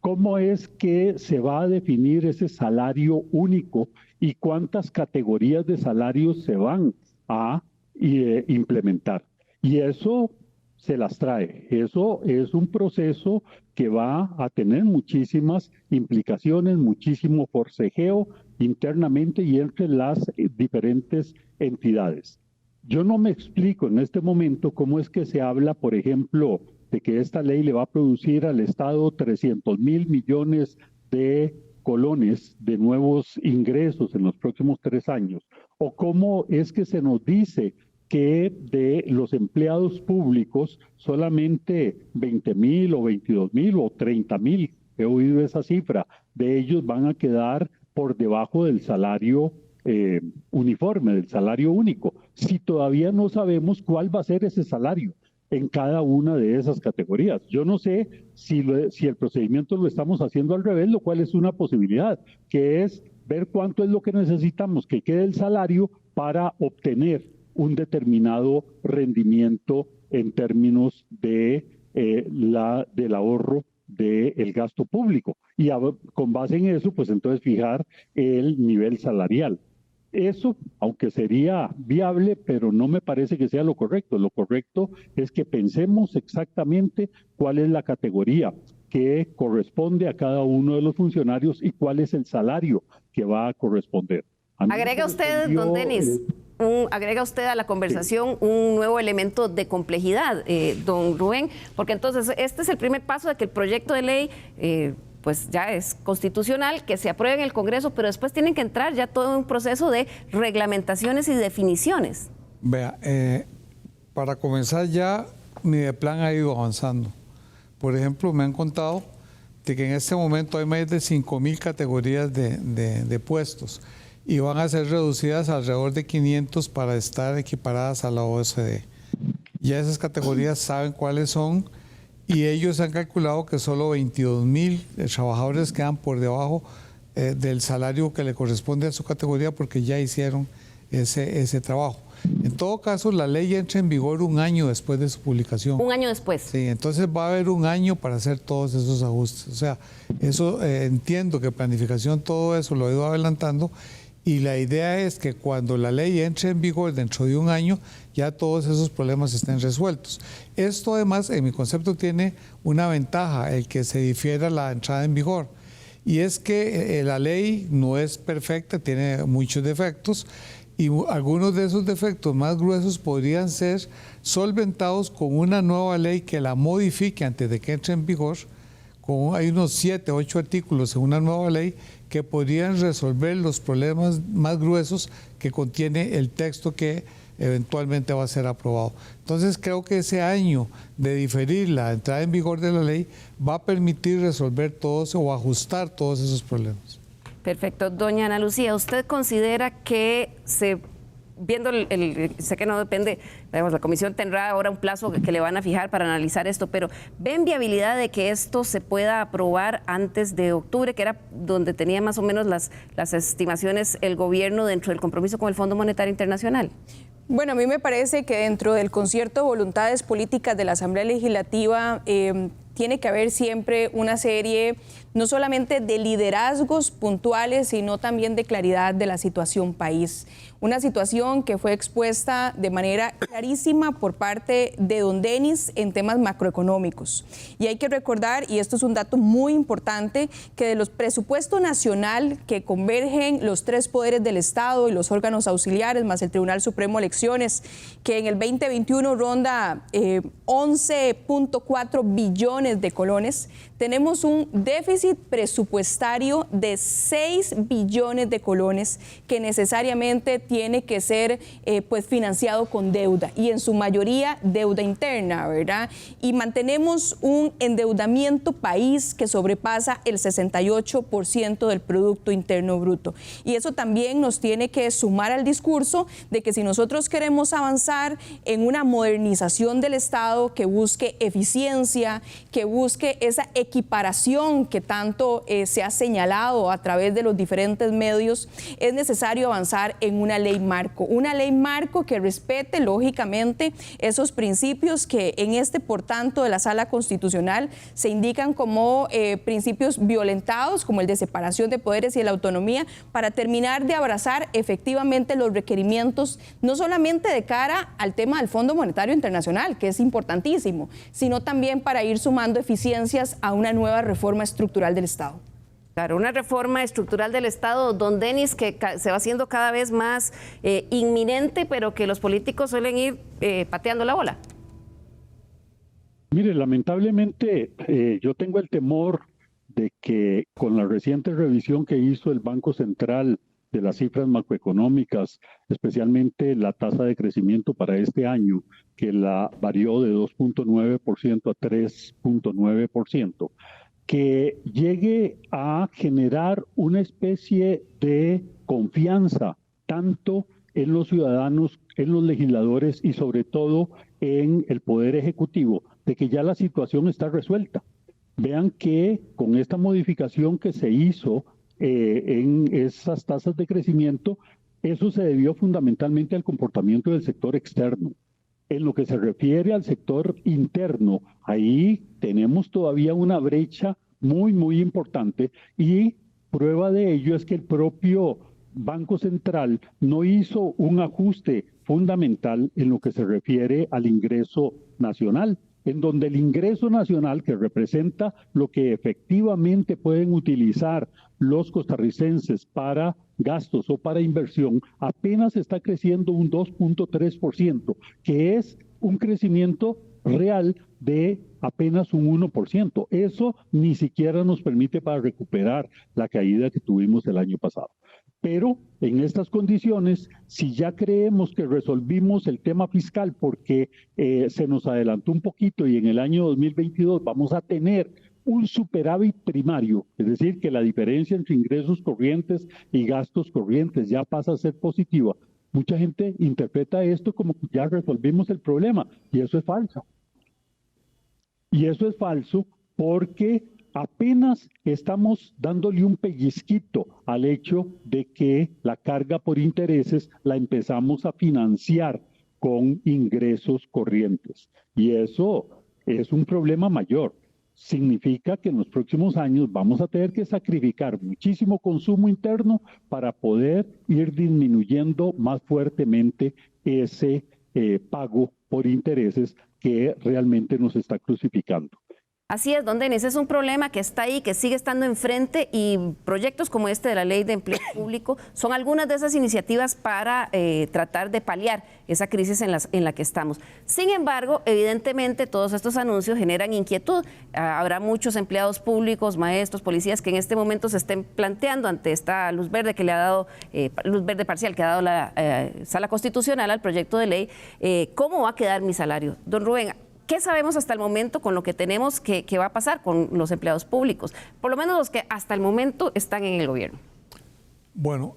cómo es que se va a definir ese salario único y cuántas categorías de salarios se van a implementar. Y eso se las trae. Eso es un proceso que va a tener muchísimas implicaciones, muchísimo forcejeo internamente y entre las diferentes entidades. Yo no me explico en este momento cómo es que se habla, por ejemplo, de que esta ley le va a producir al Estado 300.000 millones de colones de nuevos ingresos en los próximos 3 años, o cómo es que se nos dice que de los empleados públicos solamente 20.000 o 22.000 o 30.000, he oído esa cifra, de ellos van a quedar por debajo del salario uniforme, del salario único, si todavía no sabemos cuál va a ser ese salario en cada una de esas categorías. Yo no sé si el procedimiento lo estamos haciendo al revés, lo cual es una posibilidad, que es ver cuánto es lo que necesitamos que quede el salario para obtener un determinado rendimiento en términos de del ahorro del gasto público. Y con base en eso, pues entonces fijar el nivel salarial. Eso, aunque sería viable, pero no me parece que sea lo correcto. Lo correcto es que pensemos exactamente cuál es la categoría que corresponde a cada uno de los funcionarios y cuál es el salario que va a corresponder. Agrega usted, don Denis, agrega usted a la conversación un nuevo elemento de complejidad, don Rubén, porque entonces este es el primer paso de que el proyecto de ley pues ya es constitucional, que se apruebe en el Congreso, pero después tienen que entrar ya todo un proceso de reglamentaciones y definiciones. Vea, para comenzar ya, mi plan ha ido avanzando. Por ejemplo, me han contado de que en este momento hay más de 5.000 categorías de puestos y van a ser reducidas alrededor de 500 para estar equiparadas a la OCDE. Ya esas categorías saben cuáles son y ellos han calculado que solo 22.000 trabajadores quedan por debajo del salario que le corresponde a su categoría porque ya hicieron ese trabajo. En todo caso, la ley entra en vigor 1 año después de su publicación. 1 año después. Sí, entonces va a haber 1 año para hacer todos esos ajustes. O sea, eso entiendo que planificación, todo eso lo he ido adelantando. Y la idea es que cuando la ley entre en vigor dentro de 1 año, ya todos esos problemas estén resueltos. Esto además, en mi concepto, tiene una ventaja, el que se difiera la entrada en vigor. Y es que la ley no es perfecta, tiene muchos defectos, y algunos de esos defectos más gruesos podrían ser solventados con una nueva ley que la modifique antes de que entre en vigor. Hay unos 7, 8 artículos en una nueva ley que podrían resolver los problemas más gruesos que contiene el texto que eventualmente va a ser aprobado. Entonces creo que ese año de diferir la entrada en vigor de la ley va a permitir resolver todos o ajustar todos esos problemas. Perfecto. Doña Ana Lucía, ¿usted considera que viendo sé que no depende, digamos, la comisión tendrá ahora un plazo que le van a fijar para analizar esto, pero ¿ven viabilidad de que esto se pueda aprobar antes de octubre, que era donde tenía más o menos las estimaciones el gobierno dentro del compromiso con el Fondo Monetario Internacional? Bueno, a mí me parece que dentro del concierto de voluntades políticas de la Asamblea Legislativa tiene que haber siempre una serie, no solamente de liderazgos puntuales, sino también de claridad de la situación país. Una situación que fue expuesta de manera clarísima por parte de don Denis en temas macroeconómicos. Y hay que recordar, y esto es un dato muy importante, que de los presupuestos nacional que convergen los 3 poderes del Estado y los órganos auxiliares, más el Tribunal Supremo de Elecciones, que en el 2021 ronda 11.4 billones billones de colones, tenemos un déficit presupuestario de 6 billones de colones que necesariamente tiene que ser pues financiado con deuda, y en su mayoría deuda interna, ¿verdad? Y mantenemos un endeudamiento país que sobrepasa el 68% del Producto Interno Bruto. Y eso también nos tiene que sumar al discurso de que si nosotros queremos avanzar en una modernización del Estado que busque eficiencia, que busque esa equiparación que tanto se ha señalado a través de los diferentes medios, es necesario avanzar en una ley marco que respete lógicamente esos principios que en este, por tanto, de la Sala Constitucional se indican como principios violentados, como el de separación de poderes y de la autonomía, para terminar de abrazar efectivamente los requerimientos, no solamente de cara al tema del Fondo Monetario Internacional, que es importantísimo, sino también para ir sumando eficiencias a una nueva reforma estructural del Estado. Claro, una reforma estructural del Estado, don Denis, que se va haciendo cada vez más inminente, pero que los políticos suelen ir pateando la bola. Mire, lamentablemente yo tengo el temor de que con la reciente revisión que hizo el Banco Central de las cifras macroeconómicas, especialmente la tasa de crecimiento para este año, que la varió de 2.9% a 3.9%, que llegue a generar una especie de confianza tanto en los ciudadanos, en los legisladores y sobre todo en el Poder Ejecutivo, de que ya la situación está resuelta. Vean que con esta modificación que se hizo en esas tasas de crecimiento, eso se debió fundamentalmente al comportamiento del sector externo. En lo que se refiere al sector interno, ahí tenemos todavía una brecha muy importante, y prueba de ello es que el propio Banco Central no hizo un ajuste fundamental en lo que se refiere al ingreso nacional, en donde el ingreso nacional, que representa lo que efectivamente pueden utilizar los costarricenses para gastos o para inversión, apenas está creciendo un 2.3%, que es un crecimiento real de apenas un 1%. Eso ni siquiera nos permite para recuperar la caída que tuvimos el año pasado. Pero en estas condiciones, si ya creemos que resolvimos el tema fiscal porque se nos adelantó un poquito y en el año 2022 vamos a tener un superávit primario, es decir, que la diferencia entre ingresos corrientes y gastos corrientes ya pasa a ser positiva, mucha gente interpreta esto como que ya resolvimos el problema, y eso es falso. Y eso es falso porque apenas estamos dándole un pellizquito al hecho de que la carga por intereses la empezamos a financiar con ingresos corrientes. Y eso es un problema mayor. Significa que en los próximos años vamos a tener que sacrificar muchísimo consumo interno para poder ir disminuyendo más fuertemente ese pago por intereses que realmente nos está crucificando. Así es, don Denis, es un problema que está ahí, que sigue estando enfrente, y proyectos como este de la Ley de Empleo Público son algunas de esas iniciativas para tratar de paliar esa crisis en la que estamos. Sin embargo, evidentemente todos estos anuncios generan inquietud. Habrá muchos empleados públicos, maestros, policías que en este momento se estén planteando ante esta luz verde que le ha dado, luz verde parcial que ha dado la Sala Constitucional al proyecto de ley, ¿cómo va a quedar mi salario? Don Rubén, ¿qué sabemos hasta el momento con lo que tenemos que va a pasar con los empleados públicos? Por lo menos los que hasta el momento están en el gobierno. Bueno,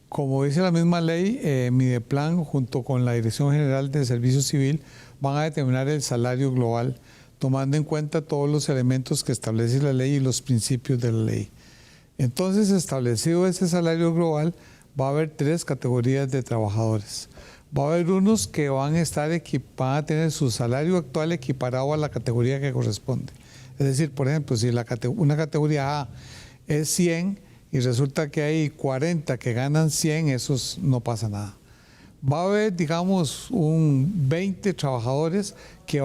como dice la misma ley, Mideplan junto con la Dirección General de Servicio Civil van a determinar el salario global, tomando en cuenta todos los elementos que establece la ley y los principios de la ley. Entonces, establecido ese salario global, va a haber 3 categorías de trabajadores. Va a haber unos que van a tener su salario actual equiparado a la categoría que corresponde. Es decir, por ejemplo, si una categoría A es 100 y resulta que hay 40 que ganan 100, esos no pasa nada. Va a haber, digamos, un 20 trabajadores que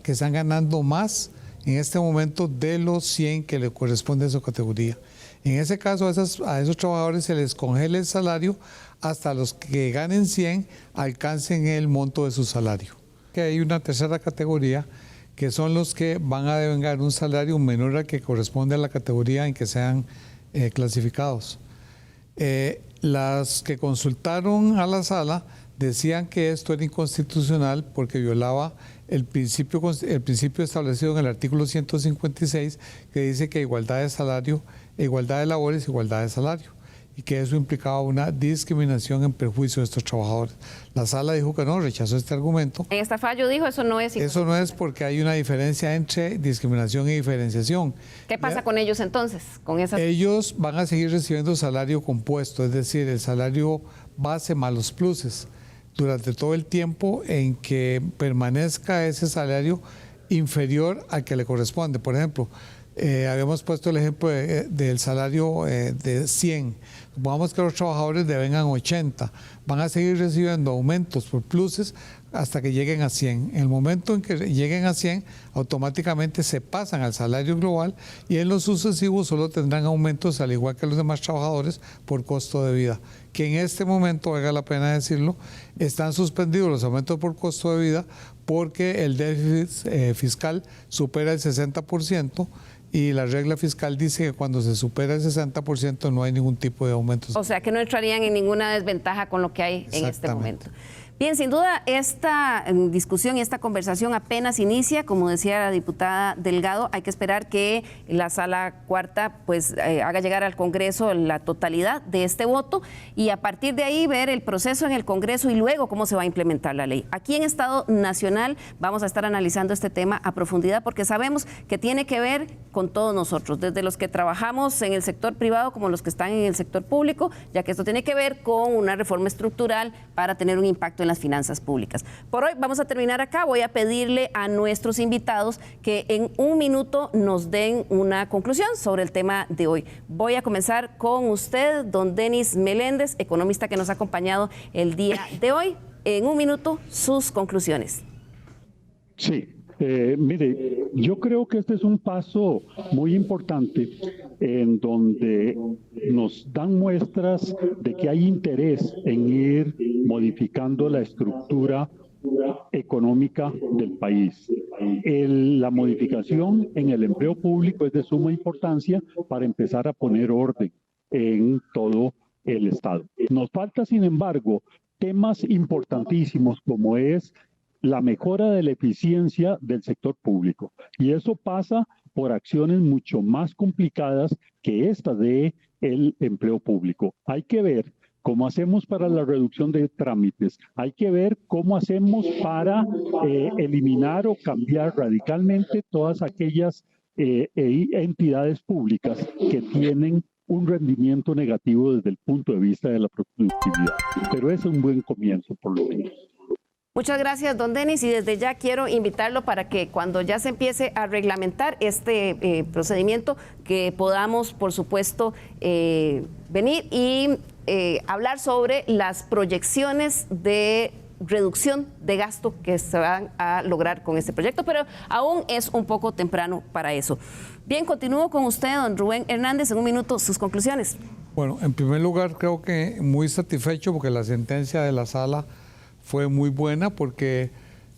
están ganando más en este momento de los 100 que le corresponde a su categoría. En ese caso, a esos trabajadores se les congela el salario hasta los que ganen 100 alcancen el monto de su salario. Que hay una tercera categoría que son los que van a devengar un salario menor al que corresponde a la categoría en que sean clasificados. Las que consultaron a la sala decían que esto era inconstitucional porque violaba el principio establecido en el artículo 156, que dice que igualdad de salario, igualdad de labores, igualdad de salario, y que eso implicaba una discriminación en perjuicio de estos trabajadores. La sala dijo que no, rechazó este argumento. En este fallo dijo eso no es. Eso no es porque hay una diferencia entre discriminación y diferenciación. ¿Qué pasa con ellos entonces? Ellos van a seguir recibiendo salario compuesto, es decir, el salario base más los pluses, durante todo el tiempo en que permanezca ese salario inferior al que le corresponde. Por ejemplo, habíamos puesto el ejemplo del salario de 100. Supongamos que los trabajadores devengan 80. Van a seguir recibiendo aumentos por pluses hasta que lleguen a 100. En el momento en que lleguen a 100, automáticamente se pasan al salario global y en los sucesivos solo tendrán aumentos, al igual que los demás trabajadores, por costo de vida. Que en este momento, valga la pena decirlo, están suspendidos los aumentos por costo de vida porque el déficit fiscal supera el 60%. Y la regla fiscal dice que cuando se supera el 60% no hay ningún tipo de aumento. O sea, que no entrarían en ninguna desventaja con lo que hay en este momento. Bien, sin duda esta discusión y esta conversación apenas inicia, como decía la diputada Delgado, hay que esperar que la sala cuarta pues haga llegar al Congreso la totalidad de este voto y a partir de ahí ver el proceso en el Congreso y luego cómo se va a implementar la ley. Aquí en Estado Nacional vamos a estar analizando este tema a profundidad porque sabemos que tiene que ver con todos nosotros, desde los que trabajamos en el sector privado como los que están en el sector público, ya que esto tiene que ver con una reforma estructural para tener un impacto en las finanzas públicas. Por hoy vamos a terminar acá. Voy a pedirle a nuestros invitados que en un minuto nos den una conclusión sobre el tema de hoy. Voy a comenzar con usted, don Denis Meléndez, economista que nos ha acompañado el día de hoy. En un minuto, sus conclusiones. Sí. Mire, yo creo que este es un paso muy importante en donde nos dan muestras de que hay interés en ir modificando la estructura económica del país. La modificación en el empleo público es de suma importancia para empezar a poner orden en todo el Estado. Nos falta, sin embargo, temas importantísimos como es la mejora de la eficiencia del sector público. Y eso pasa por acciones mucho más complicadas que esta de el empleo público. Hay que ver cómo hacemos para la reducción de trámites. Hay que ver cómo hacemos para eliminar o cambiar radicalmente todas aquellas entidades públicas que tienen un rendimiento negativo desde el punto de vista de la productividad. Pero es un buen comienzo, por lo menos. Muchas gracias, don Denis, y desde ya quiero invitarlo para que cuando ya se empiece a reglamentar este procedimiento, que podamos, por supuesto, venir y hablar sobre las proyecciones de reducción de gasto que se van a lograr con este proyecto, pero aún es un poco temprano para eso. Bien, continúo con usted, don Rubén Hernández, en un minuto, sus conclusiones. Bueno, en primer lugar, creo que muy satisfecho porque la sentencia de la sala fue muy buena porque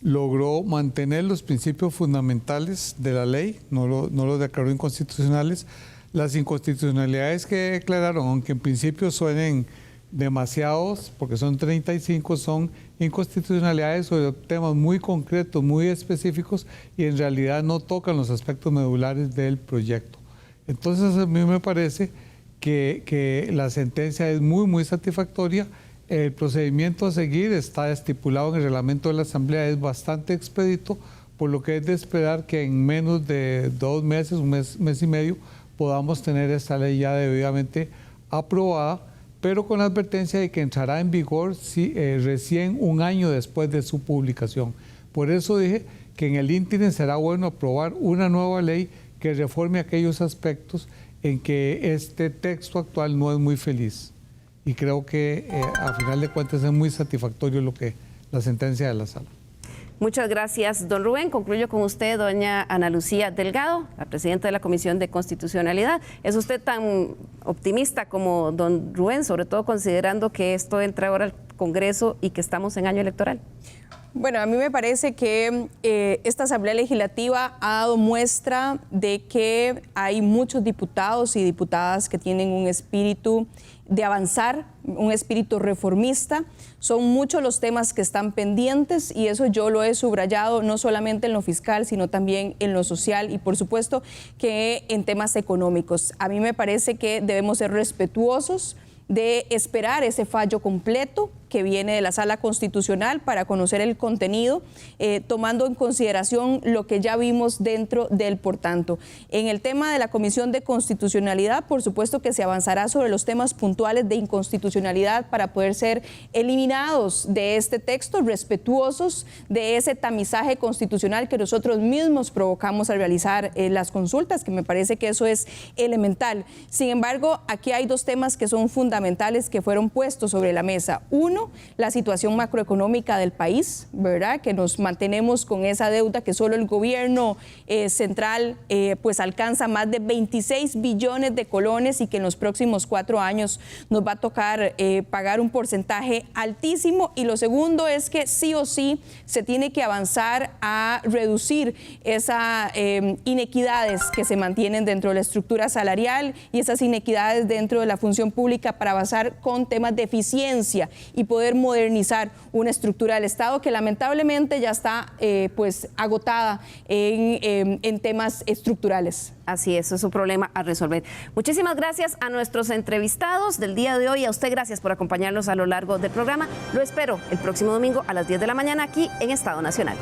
logró mantener los principios fundamentales de la ley, no los declaró inconstitucionales. Las inconstitucionalidades que declararon, aunque en principio suenen demasiados, porque son 35, son inconstitucionalidades sobre temas muy concretos, muy específicos y en realidad no tocan los aspectos medulares del proyecto. Entonces a mí me parece que la sentencia es muy satisfactoria. El procedimiento a seguir está estipulado en el reglamento de la Asamblea, es bastante expedito, por lo que es de esperar que en menos de 2 meses, un mes y medio, podamos tener esta ley ya debidamente aprobada, pero con la advertencia de que entrará en vigor recién un año después de su publicación. Por eso dije que en el ínterin será bueno aprobar una nueva ley que reforme aquellos aspectos en que este texto actual no es muy feliz. Y creo que a final de cuentas es muy satisfactorio la sentencia de la sala. Muchas gracias, don Rubén. Concluyo con usted, doña Ana Lucía Delgado, la presidenta de la Comisión de Constitucionalidad. ¿Es usted tan optimista como don Rubén, sobre todo considerando que esto entra ahora al Congreso y que estamos en año electoral? Bueno, a mí me parece que esta Asamblea Legislativa ha dado muestra de que hay muchos diputados y diputadas que tienen un espíritu de avanzar, un espíritu reformista. Son muchos los temas que están pendientes y eso yo lo he subrayado no solamente en lo fiscal, sino también en lo social y por supuesto que en temas económicos. A mí me parece que debemos ser respetuosos de esperar ese fallo completo que viene de la Sala Constitucional para conocer el contenido, tomando en consideración lo que ya vimos dentro del por tanto. En el tema de la Comisión de Constitucionalidad, por supuesto que se avanzará sobre los temas puntuales de inconstitucionalidad para poder ser eliminados de este texto, respetuosos de ese tamizaje constitucional que nosotros mismos provocamos al realizar las consultas, que me parece que eso es elemental. Sin embargo, aquí hay dos temas que son fundamentales que fueron puestos sobre la mesa. Uno, la situación macroeconómica del país, ¿verdad? Que nos mantenemos con esa deuda que solo el gobierno central pues alcanza más de 26 billones de colones y que en los próximos 4 años nos va a tocar pagar un porcentaje altísimo. Y lo segundo es que sí o sí se tiene que avanzar a reducir esas inequidades que se mantienen dentro de la estructura salarial y esas inequidades dentro de la función pública para avanzar con temas de eficiencia y poder modernizar una estructura del Estado que lamentablemente ya está pues agotada en temas estructurales. Así es un problema a resolver. Muchísimas gracias a nuestros entrevistados del día de hoy. A usted gracias por acompañarnos a lo largo del programa. Lo espero el próximo domingo a las 10 de la mañana aquí en Estado Nacional.